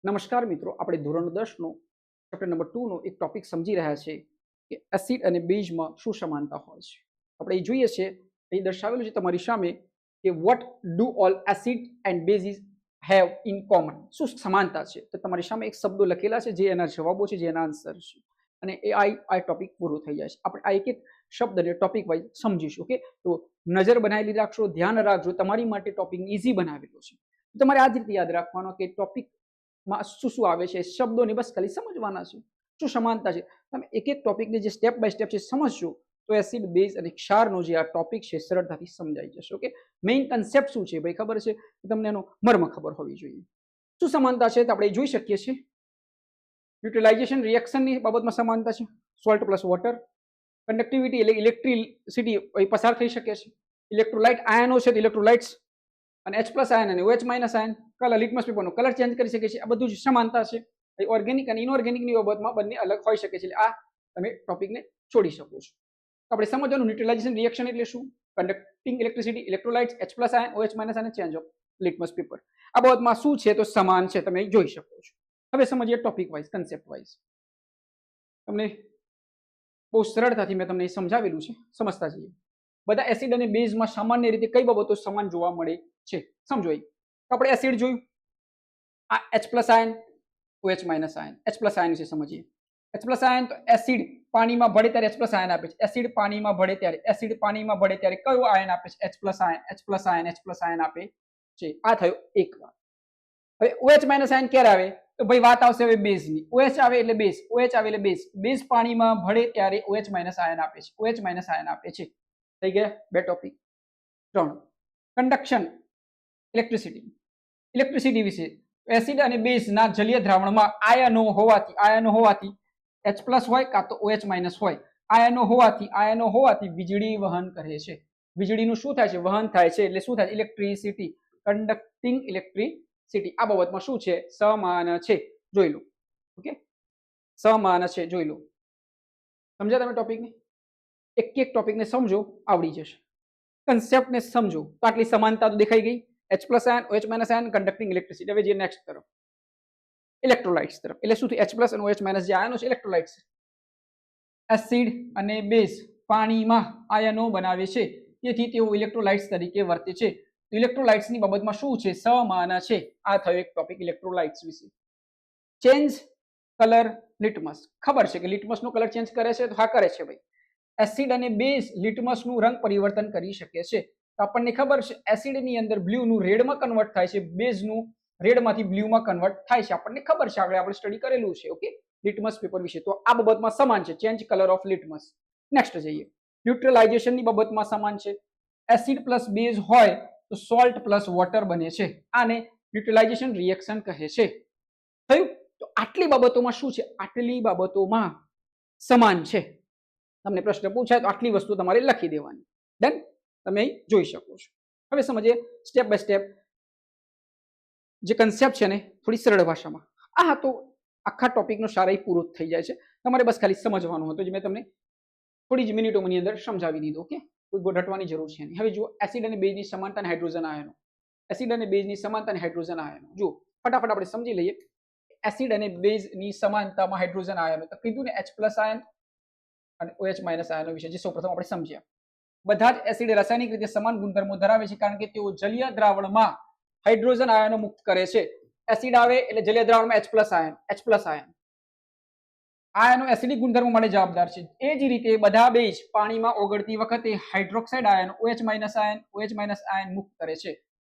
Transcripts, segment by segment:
નમસ્કાર મિત્રો, આપણે ધોરણ 10 નો ચેપ્ટર નંબર 2 નો એક ટોપિક સમજી રહ્યા છે કે એસિડ અને બેઝમાં શું સમાનતા હોય છે. આપણે એ જોઈએ છે, અહીં દર્શાવેલું છે તમારી સામે કે what do all acid and basis have in common. શું સમાનતા છે? તો તમારી સામે એક શબ્દો લખેલા છે જે એના જવાબો છે, જે એના આન્સર છે. અને એ આ ટોપિક પૂરો થઈ જાય છે. આપણે આ એક એક શબ્દને ટોપિક વાઇઝ સમજીશું. ઓકે, તો નજર બનાવેલી રાખશો, ધ્યાન રાખજો. તમારી માટે ટોપિક ઇઝી બનાવેલો છે. તમારે આ જ રીતે યાદ રાખવાનો કે ટોપિક માં શું શું આવે છે, શબ્દોને બસ ખાલી સમજવાના છે. શું સમાનતા છે, તમે એક એક ટોપિકને જે સ્ટેપ બાય સ્ટેપ છે સમજશો તો એસિડ બેઝ અને ક્ષારનો જે આ ટોપિક છે સરળતાથી સમજાઈ જશે. ઓકે, મેઇન કન્સેપ્ટ શું છે ભાઈ ખબર છે, તમને એનો મર્મ ખબર હોવી જોઈએ. શું સમાનતા છે તો આપણે જોઈ શકીએ છીએ. ન્યુટ્રલાઇઝેશન રિએક્શનની બાબતમાં સમાનતા છે. Salt plus water. કન્ડક્ટિવિટી એટલે ઇલેક્ટ્રિસિટી પસાર થઈ શકે છે. ઇલેક્ટ્રોલાઇટ આયનો છે તો ઇલેક્ટ્રોલાઇટ્સ અને H+ આયન અને OH- આયન. કલર લિટમસ પેપરનો કલર ચેન્જ કરી શકે છે. આ બધું જ સમાનતા છે. ઓર્ગેનિક અને ઇનઓર્ગેનિકની બાબતમાં બંને અલગ હોઈ શકે છે. એટલે આ તમે ટોપિકને છોડી શકો છો. આપણે સમજવાનું ન્યુટ્રલાઇઝેશન રિએક્શન એટલે શું, conducting electricity, electrolytes, H+ ion, OH- ion, change of litmus paper. આ બાબતમાં શું છે તો સમાન છે, તમે જોઈ શકો છો. હવે સમજીએ ટોપિક વાઇઝ, કન્સેપ્ટ વાઇઝ. તમને બહુ સરળતાથી મેં તમને સમજાવેલું છે, સમજતા જઈએ. બધા એસિડ અને બેઝમાં સામાન્ય રીતે કઈ બાબતો સમાન જોવા મળે છે સમજો. તો આપણે એસિડ જોયું, આ H+ ion, OH- ion. H+ ion વિશે સમજીએ. H+ આયન તો એસિડ પાણીમાં ભળે ત્યારે H+ આયન આપે છે. એસિડ પાણીમાં ભળે ત્યારે કયો આયન આપે છે? H+ ion. H+ આયન આપે છે. આ થયો એક વાત. હવે OH- આયન ક્યારે આવે તો ભાઈ વાત આવશે હવે બેઝની. OH આવે એટલે બેઝ, OH આવે એટલે બેઝ. બેઝ પાણીમાં ભળે ત્યારે OH- આયન આપે છે. OH- આયન આપે છે. થઈ ગયા બે ટોપિક. 3 કન્ડક્શન ઇલેક્ટ્રિસિટી વિશે. એસિડ અને બેઝના જલીય દ્રાવણમાં આયનો હોવાથી H+ હોય કાં તો OH- હોય. આયનો હોવાથી વીજળી વહન કરે છે. વીજળીનું શું થાય છે? વહન થાય છે. એટલે શું થાય? ઇલેક્ટ્રિસિટી. Conducting electricity. આ બાબતમાં શું છે? સમાન છે. જોઈ લો. ઓકે, સમાન છે, જોઈ લો. સમજ્યા તમે ટોપિકને? એક એક ટોપિકને સમજો, આવડી જશે. કન્સેપ્ટને સમજો તો આટલી સમાનતા તો દેખાઈ ગઈ. H+ ion, OH- ion, conducting electricity. હવે જે નેક્સ્ટ તરફ, ઇલેક્ટ્રોલાઇટ્સ તરફ. એટલે શું થયું? H+ અને OH- જે આયનો છે ઇલેક્ટ્રોલાઇટ્સ. એસિડ અને બેઝ પાણીમાં આયનો બનાવે છે, તેથી તેઓ ઇલેક્ટ્રોલાઇટ્સ તરીકે વર્તે છે. ઇલેક્ટ્રોલાઇટ્સની બાબતમાં શું છે? સમાન છે. આ થયો એક ટોપિક ઇલેક્ટ્રોલાઇટ્સ વિશે. Change colour litmus. ખબર છે કે લિટમસનો કલર ચેન્જ કરે છે? તો હા, કરે છે ભાઈ. એસિડ અને બેઝ લિટમસનું રંગ પરિવર્તન કરી શકે છે. તો આપણને ખબર છે એસિડની અંદર બ્લુનું રેડમાં કન્વર્ટ થાય છે, બેઝનું રેડમાંથી બ્લુમાં કન્વર્ટ થાય છે. આપણને ખબર છે, આગળ આપણે સ્ટડી કરેલું છે. ઓકે, લિટમસ પેપર વિશે. તો આ બાબતમાં સમાન છે, change colour of litmus. Next જઈએ. ન્યુટ્રલાઇઝેશનની બાબતમાં સમાન છે. એસિડ પ્લસ બેઝ હોય તો સોલ્ટ પ્લસ વોટર બને છે. આને ન્યુટ્રલાઇઝેશન રિએક્શન કહે છે. થયું? તો આટલી બાબતોમાં શું છે? આટલી બાબતોમાં સમાન છે. તમને પ્રશ્ન પૂછાય તો આટલી વસ્તુ તમારે લખી દેવાની. ડન? તમે જોઈ શકો છો. હવે સમજીએ સ્ટેપ બાય સ્ટેપ જે કન્સેપ્ટ છે ને થોડી સરળ ભાષામાં. આ તો આખા ટોપિકનો સારાઈ પૂરો થઈ જાય છે. તમારે બસ ખાલી સમજવાનું હતું, જે મેં તમને થોડી જ મિનિટોની અંદર સમજાવી દીધું. ઓકે, કોઈ ગોઠવવાની જરૂર છે નહીં. હવે જુઓ એસિડ અને બેઝની સમાનતા અને હાઇડ્રોજન આયનો. એસિડ અને બેઝની સમાનતા અને હાઇડ્રોજન આયનો. જુઓ ફટાફટ આપણે સમજી લઈએ. એસિડ અને બેઝની સમાનતામાં હાઇડ્રોજન આયનો તો કીધું ને H+ આયન અને OH- આયનો વિશે, જે સૌપ્રથમ આપણે સમજ્યા. બધા જ એસિડ રાસાયણિક રીતે સમાન ગુણધર્મો ધરાવે છે, કારણ કે તેઓ જલીય દ્રાવણમાં હાઇડ્રોજન આયનો મુક્ત કરે છે. એસિડ આવે એટલે જલીય દ્રાવણમાં H+ આયન, H+ આયન. આયનો એસિડિક ગુણધર્મો માટે જવાબદાર છે. એ જ રીતે બધા બેઝ પાણીમાં ઓગળતી વખતે hydroxide ion, OH- ion, OH- ion મુક્ત કરે છે.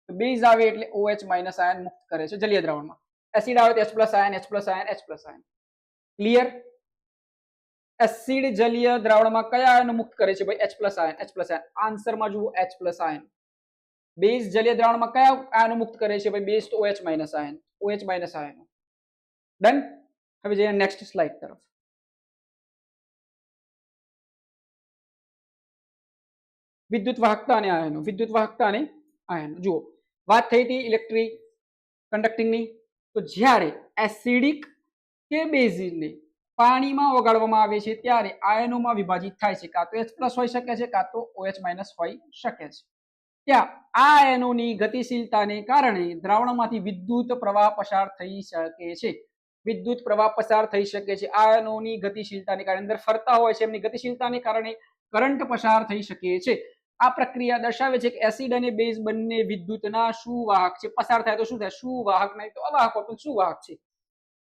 તો બેઝ આવે એટલે OH- આયન મુક્ત કરે છે જલીય દ્રાવણમાં. એસિડ આવે તો H+ ion, H+ ion, H+ ion. Clear? Acid જલીય દ્રાવણમાં કયા આયનો મુક્ત કરે છે ભાઈ? H+ ion, H+ ion. આન્સરમાં જુઓ H+ આયન. બેઝ જલીય દ્રાવણમાં કયા આયનો મુક્ત કરે છે ભાઈ? બેઝ તો OH- ion, OH- ion. Done? હવે જઈએ નેક્સ્ટ સ્લાઇડ તરફ. વિદ્યુત વાહકતા અને આયનો. વિદ્યુત વાહકતા અને આયનો. જુઓ વાત થઈ હતી ઇલેક્ટ્રિક કન્ડક્ટિંગની. તો જ્યારે એસિડિક કે બેઝિકને પાણીમાં ઓગાળવામાં આવે છે ત્યારે આયનોમાં વિભાજિત થાય છે. કાં તો H+ હોઈ શકે છે, કાં તો OH- હોઈ શકે છે. ત્યાં આ આયનોની ગતિશીલતાને કારણે દ્રાવણમાંથી વિદ્યુત પ્રવાહ પસાર થઈ શકે છે. વિદ્યુત પ્રવાહ પસાર થઈ શકે છે. આયનોની ગતિશીલતાને કારણે અંદર ફરતા હોય છે, એમની ગતિશીલતાને કારણે કરંટ પસાર થઈ શકે છે. આ પ્રક્રિયા દર્શાવે છે કે એસિડ અને બેઝ બંને વિદ્યુતના સુવાહક છે. પસાર થાય તો શું થાય? સુવાહક, નહીં તો અવાહક હોય, પણ સુવાહક છે.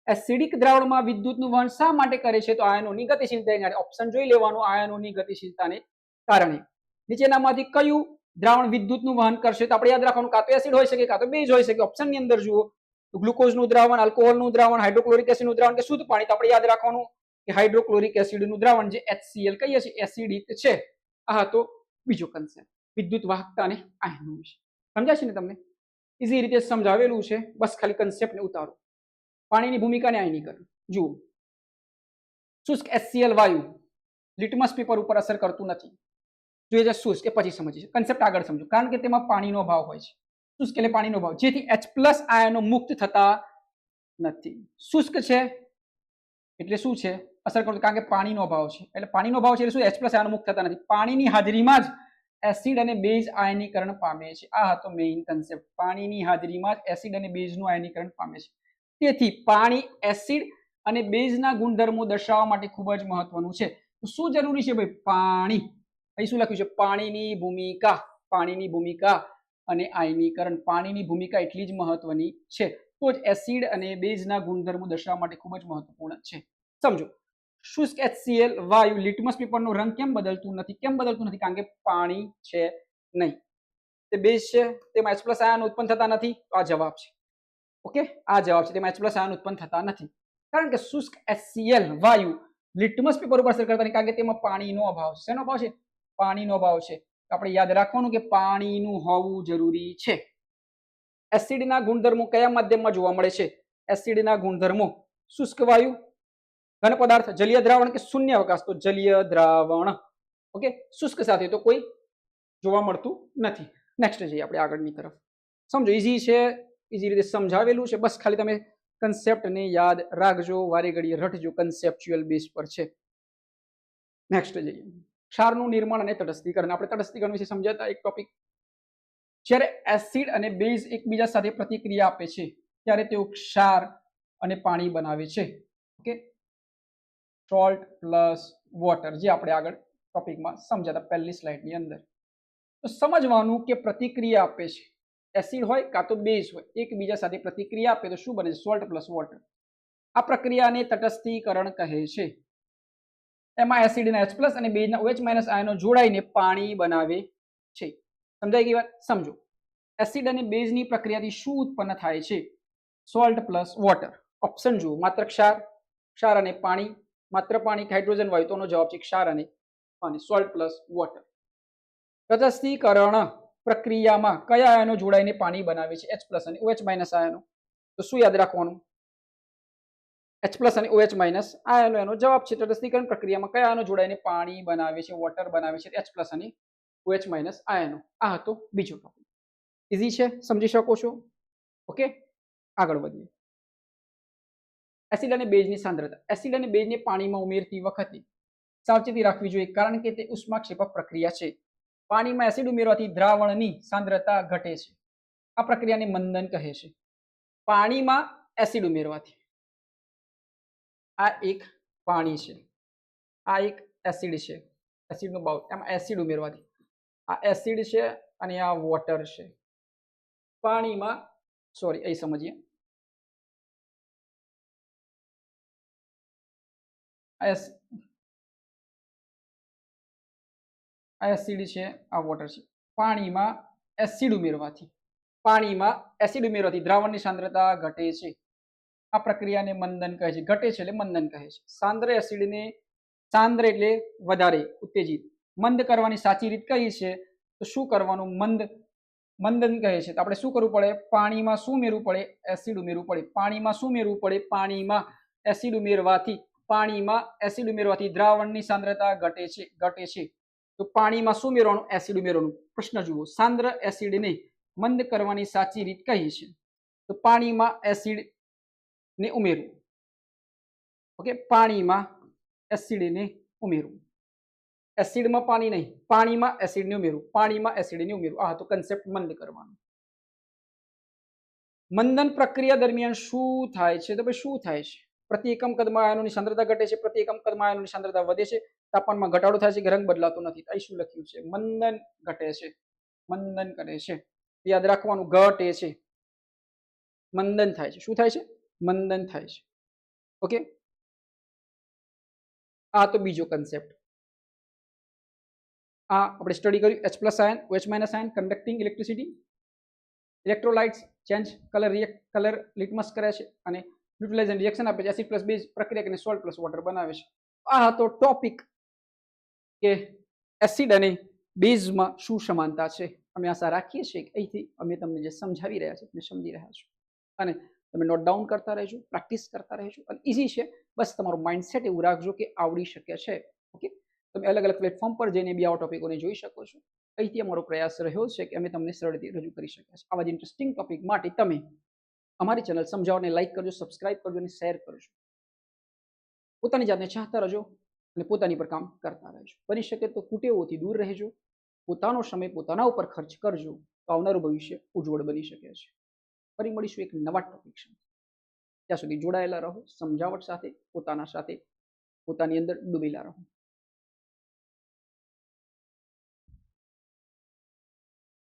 એસિડિક દ્રાવણમાં વિદ્યુતનું વહન શા માટે કરે છે? તો આયનોની ગતિશીલતાને કારણે. ઓપ્શન જોઈ લેવાનું, આયનોની ગતિશીલતાને કારણે. નીચેનામાંથી કયું દ્રાવણ વિદ્યુતનું વહન કરશે? તો આપણે યાદ રાખવાનું, કાં તો એસિડ હોઈ શકે, કાં તો બેઝ હોઈ શકે. ઓપ્શનની અંદર જુઓ તો ગ્લુકોઝનું દ્રાવણ, આલ્કોહોલનું દ્રાવણ, હાઇડ્રોક્લોરિક એસિડનું દ્રાવણ કે શુદ્ધ પાણી. તો આપણે યાદ રાખવાનું કે હાઇડ્રોક્લોરિક એસિડનું દ્રાવણ જે HCl કહીએ છીએ એસિડિક છે. આ તો બીજો કન્સેપ્ટ વિદ્યુત વાહકતા અને આયનો વિશે. સમજાય છે ને તમને? ઇઝી રીતે સમજાવેલું છે, બસ ખાલી કન્સેપ્ટને ઉતારો. પાણીની ભૂમિકા અને આયનીકરણ જુઓ. શુષ્ક HCl વાયુ લિટમસ પેપર ઉપર અસર કરતું નથી. જોઈએ છે શુષ્ક, એ પછી સમજીએ. કન્સેપ્ટ આગળ સમજો. કારણ કે તેમાં પાણીનો ભાવ હોય છે. શુષ્ક એટલે પાણીનો ભાવ, જેથી H+ આયનો મુક્ત થતા નથી. શુષ્ક છે એટલે શું છે? અસર કરતું, કારણ કે પાણીનો અભાવ છે. એટલે પાણીનો ભાવ છે એટલે શું? H+ આયનો મુક્ત થતા નથી. પાણીની હાજરીમાં જ એસિડ અને બેઝ આયનીકરણ પામે છે. આ હતો મેઇન કન્સેપ્ટ. પાણીની હાજરીમાં જ એસિડ અને બેઝનું આયનીકરણ પામે છે. તેથી પાણી એસિડ અને બેઝના ગુણધર્મો દર્શાવવા માટે ખૂબ જ મહત્વનું છે. તો શું જરૂરી છે ભાઈ? પાણી. અહીં શું લખ્યું છે? પાણીની ભૂમિકા. પાણીની ભૂમિકા અને આયનીકરણ. પાણીની ભૂમિકા એટલી જ મહત્વની છે, તો જ એસિડ અને બેઝના ગુણધર્મો દર્શાવવા માટે ખૂબ જ મહત્વપૂર્ણ છે. સમજો. શુષ્ક HCl વાયુ લિટમસ પેપરનો રંગ કેમ બદલતું નથી? કેમ બદલતું નથી? કારણ કે પાણી છે નહીં. તે બેઝ છે, તેમાં H+ આયન ઉત્પન્ન થતા નથી. તો આ જવાબ છે. ઓકે, આ જવાબ છે. તેમાં H+ આયન ઉત્પન્ન થતા નથી. કારણ કે શુષ્ક HCl વાયુ લિટમસ પેપર ઉપર અસર કરતા નથી, કારણ કે તેમાં પાણીનો અભાવ છે. શેનો અભાવ છે? પાણીનો અભાવ છે. આપણે યાદ રાખવાનું કે પાણીનું હોવું જરૂરી છે. એસિડના ગુણધર્મો કયા માધ્યમમાં જોવા મળે છે? એસિડના ગુણધર્મો શુષ્ક વાયુ, ઘન પદાર્થ, જલીય દ્રાવણ કે શૂન્ય અવકાશ? તો જલીય દ્રાવણ. ઓકે, શુષ્ક સાથે તો કોઈ જોવા મળતું નથી. નેક્સ્ટ જઈએ આપણે આગળની તરફ. સમજો, ઈઝી છે, ઈઝી રીતે સમજાવેલું છે. બસ ખાલી તમે કન્સેપ્ટને યાદ રાખજો, વારે ઘડીએ રટજો. કન્સેપ્ચ્યુઅલ બેઝ પર છે. નેક્સ્ટ જઈએ. ક્ષારનું નિર્માણ અને તટસ્થીકરણ. આપણે તટસ્થીકરણ વિશે સમજાતા એક ટોપિક. જ્યારે એસિડ અને બેઝ એકબીજા સાથે પ્રતિક્રિયા આપે છે ત્યારે તેઓ ક્ષાર અને પાણી બનાવે છે. ઓકે, સોલ્ટ પ્લસ વોટર, જે આપણે આગળ ટોપિકમાં સમજાતા પહેલી સ્લાઇડની અંદર. તો સમજવાનું કે પ્રતિક્રિયા આપે છે, એસિડ હોય કાં તો બેઝ હોય, એકબીજા સાથે પ્રતિક્રિયા આપે તો શું બને છે? Salt plus water. આ પ્રક્રિયાને તટસ્થીકરણ કહે છે. એમાં એસિડના H+ અને બેઝના OH- આયનો જોડાઈને પાણી બનાવે છે. સમજાઈ ગઈ વાત? સમજો. એસિડ અને બેઝની પ્રક્રિયાથી શું ઉત્પન્ન થાય છે? Salt plus water. ઓપ્શન જુઓ. માત્ર ક્ષાર, ક્ષાર અને પાણી, માત્ર પાણી, હાઇડ્રોજન વાયુ? તોનો જવાબ છે ક્ષાર અને પાણી. Salt plus water. તટસ્થીકરણ પ્રક્રિયામાં કયા આયનો જોડાઈને પાણી બનાવે છે? H+ અને OH- આયનો. તો શું યાદ રાખવાનું? H+ અને OH- આયનો એનો જવાબ છે. તટસ્થીકરણ પ્રક્રિયામાં કયા આયનો જોડાઈને પાણી બનાવે છે, વોટર બનાવે છે? H+ અને OH- આયનો. આ હતો બીજો ટોપિક. ઈઝી છે, સમજી શકો છો. ઓકે, આગળ વધીએ. એસિડ અને બેઝની સાંદ્રતા. એસિડ અને બેઝને પાણીમાં ઉમેરતી વખતે સાવચેતી રાખવી જોઈએ, કારણ કે તે ઉષ્માક્ષેપક પ્રક્રિયા છે. પાણીમાં એસિડ ઉમેરવાથી દ્રાવણની સાંદ્રતા ઘટે છે. આ પ્રક્રિયાને મંદન કહે છે. પાણીમાં એસિડ ઉમેરવાથી, આ એક પાણી છે, આ એક એસિડ છે, એસિડનો બાઉલ, એમાં એસિડ ઉમેરવાથી, આ એસિડ છે અને આ વોટર છે. પાણીમાં, સોરી, અહીં સમજીએ. આ એસિડ છે, આ વોટર છે. પાણીમાં એસિડ ઉમેરવાથી, પાણીમાં એસિડ ઉમેરવાથી દ્રાવણની સાંદ્રતા ઘટે છે. આ પ્રક્રિયાને મંદન કહે છે. ઘટે છે એટલે મંદન કહે છે. સાંદ્ર એસિડને, સાંદ્ર એટલે વધારે, ઉત્તેજિત. મંદ કરવાની સાચી રીત કઈ છે? તો શું કરવાનું? મંદન કહે છે. તો આપણે શું કરવું પડે? પાણીમાં શું ઉમેરવું પડે? એસિડ ઉમેરવું પડે. પાણીમાં શું ઉમેરવું પડે? પાણીમાં એસિડ ઉમેરવાથી, પાણીમાં એસિડ ઉમેરવાથી દ્રાવણની સાંદ્રતા ઘટે છે. તો પાણીમાં શું ઉમેરવાનું? એસિડ ઉમેરવાનું. પ્રશ્ન જુઓ. સાંદ્ર એસિડને મંદ કરવાની સાચી રીત કઈ છે? તો પાણીમાં એસિડ ને ઉમેરવું. ઓકે, પાણીમાં એસિડ ને ઉમેરવું. એસિડમાં પાણી નહીં, પાણીમાં એસિડને ઉમેરવું, પાણીમાં એસિડને ઉમેરવું. આ હતો કન્સેપ્ટ મંદ કરવાનો. મંદન પ્રક્રિયા દરમિયાન શું થાય છે? તો ભાઈ શું થાય છે? પ્રતિ એકમ કદમાં આયનોની સાંદ્રતા ઘટે છે, પ્રતિ એકમ કદમાં આયનોની સાંદ્રતા વધે છે, તાપમાનમાં ઘટાડો થાય છે કે રંગ બદલાતો નથી. અહીં શું લખ્યું છે? મંદન ઘટે છે, મંદન કરે છે. યાદ રાખવાનું, ઘટે છે, મંદન થાય છે. શું થાય છે? મંદન થાય છે. ઓકે, આ તો બીજો કન્સેપ્ટ. આ આપણે સ્ટડી કર્યું H+ ion, OH- ion, conducting electricity, electrolytes change colour litmus કરે છે અને ન્યુટ્રલાઇઝેશન રિએક્શન આપે છે. એસિડ પ્લસ બેઝ પ્રક્રિયા કરીને સોલ્ટ પ્લસ વોટર બનાવે છે. આ હતો ટોપિક કે એસિડ અને બેઝમાં શું સમાનતા છે. અમે આશા રાખીએ છીએ કે અહીંથી અમે તમને જે સમજાવી રહ્યા છે તમે સમજી રહ્યા છો અને તમે નોટ ડાઉન કરતા રહેજો, પ્રેક્ટિસ કરતા રહેજો અને ઇઝી છે. બસ તમારું માઇન્ડસેટ એવું રાખજો કે આવડી શકે છે. ઓકે, તમે અલગ અલગ પ્લેટફોર્મ પર જઈને બી આવા ટોપિકોને જોઈ શકો છો. અહીંથી અમારો પ્રયાસ રહ્યો છે કે અમે તમને સરળથી રજૂ કરી શક્યા છે. આવા જ ઇન્ટરેસ્ટિંગ ટોપિક માટે તમે અમારી ચેનલ સમજાવને લાઈક કરજો, સબસ્ક્રાઇબ કરજો અને શેર કરજો. પોતાની જાતને ચાહતા રહેજો અને પોતાની પર કામ કરતા રહેજો. બની શકે તો કુટેવોથી દૂર રહેજો, પોતાનો સમય પોતાના ઉપર ખર્ચ કરજો તો આવનારું ભવિષ્ય ઉજ્જવળ બની શકે છે. ફરી મળીશું એક નવા ટોપિક સાથે. ત્યાં સુધી જોડાયેલા રહો, સમજાવટ સાથે, પોતાના સાથે, પોતાની અંદર ડૂબેલા રહો.